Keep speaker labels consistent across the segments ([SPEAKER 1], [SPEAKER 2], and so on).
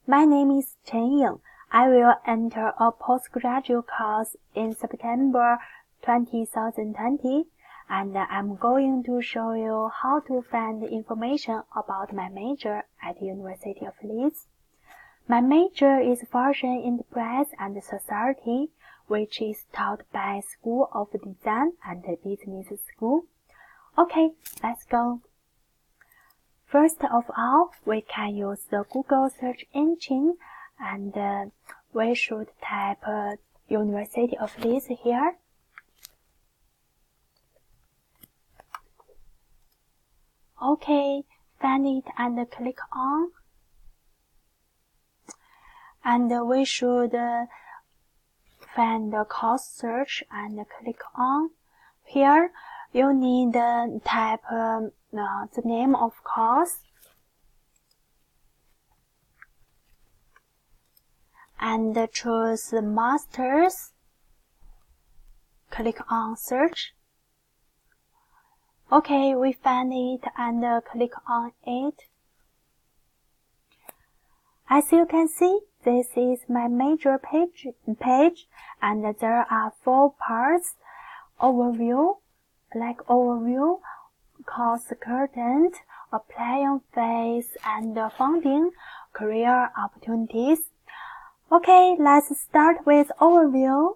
[SPEAKER 1] My name is Chen Ying. I will enter a postgraduate course in September 2020, and I'm going to show you how to find information about my major at University of Leeds. My major is Fashion, Enterprise and Society, which is taught by School of Design and Business School. Okay, let's go. First of all, we can use the Google search engine, and we should type University of Leeds here. Okay, find it and click on. And we should find the course search and click on. Here, you need to type the name of course and choose Masters. Click on Search. Okay, we found it and click on it. As you can see, this is my major page and there are 4 parts: overview, course content, applying phase, and funding, career opportunities. Okay, let's start with overview.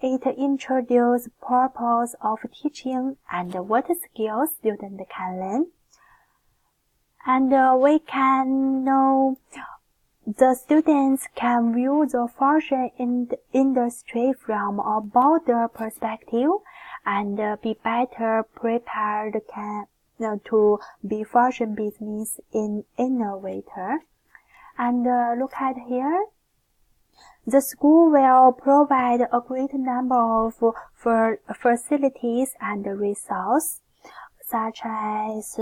[SPEAKER 1] It introduces purpose of teaching and what skills students can learn. And we can know the students can view the fashion industry from a broader perspective and be better prepared to be fashion business innovator. And look at here. The school will provide a great number of facilities and resources, such as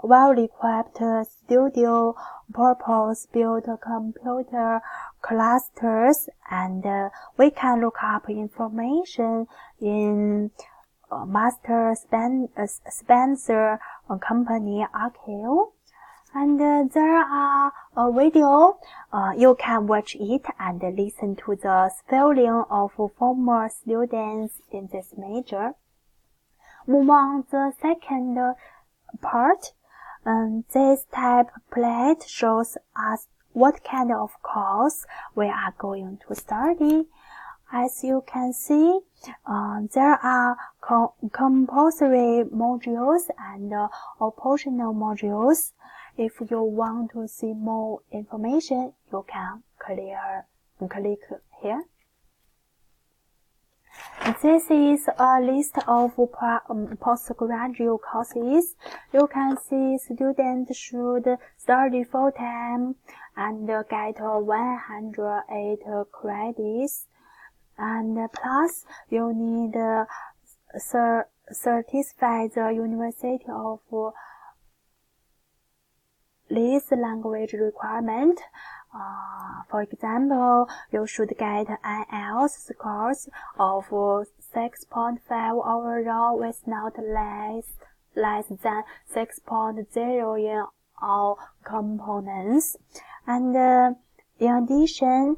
[SPEAKER 1] well-equipped studio, purpose-built computer clusters, and we can look up information in Master Spencer Company archive. And there are a video, you can watch it and listen to the spelling of former students in this major. Move on the second part. This type plate shows us what kind of course we are going to study. As you can see, there are compulsory modules and optional modules. If you want to see more information, you can click here. This is a list of postgraduate courses. You can see students should study full-time and get 108 credits. And plus, you need certify the University of Leeds language requirement. For example, you should get an IELTS scores of 6.5 overall with not less than 6.0 in all components. And in addition,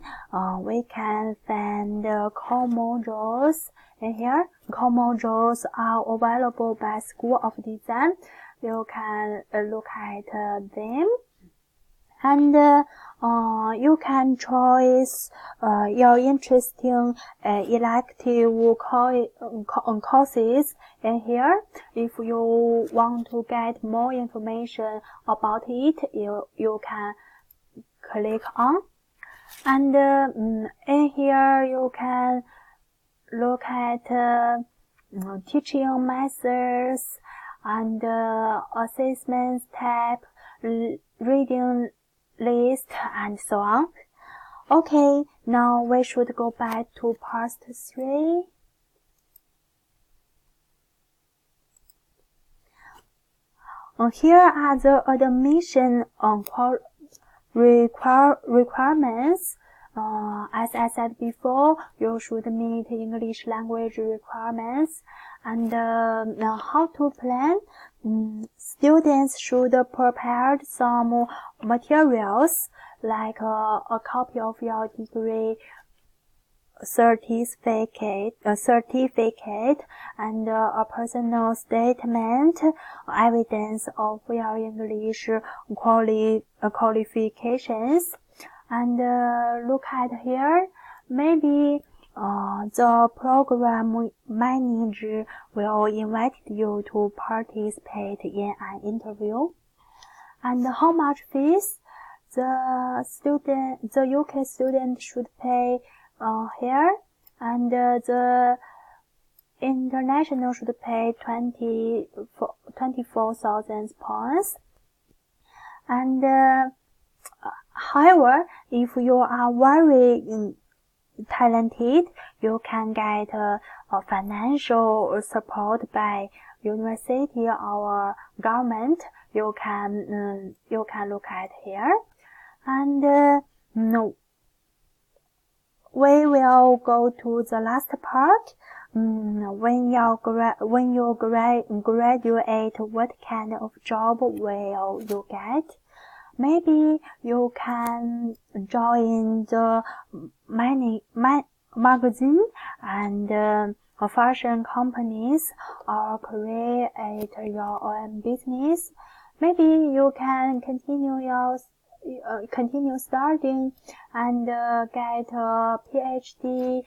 [SPEAKER 1] we can find core modules in here. Core modules are available by School of Design. You can look at them. And you can choose your interesting elective courses in here. If you want to get more information about it, you can click on. And in here you can look at teaching methods and assessments tab, reading list, and so on. Okay, now we should go back to part 3. Here are the admission requirements. As I said before, you should meet English language requirements, And now how to plan? Students should prepare some materials like a copy of your degree certificate and a personal statement, evidence of your English qualifications. And look at here, maybe the program manager will invite you to participate in an interview. And how much fees the UK student should pay here, and the international should pay 24,000 pounds. And however, if you are very talented, you can get financial support by university or government. You can look at here. And we will go to the last part. When you graduate, what kind of job will you get? Maybe you can join the magazine and fashion companies, or create your own business. Maybe you can continue studying and get a PhD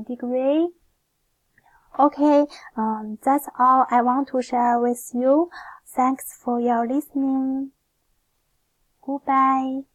[SPEAKER 1] degree. Okay, that's all I want to share with you. Thanks for your listening. Goodbye.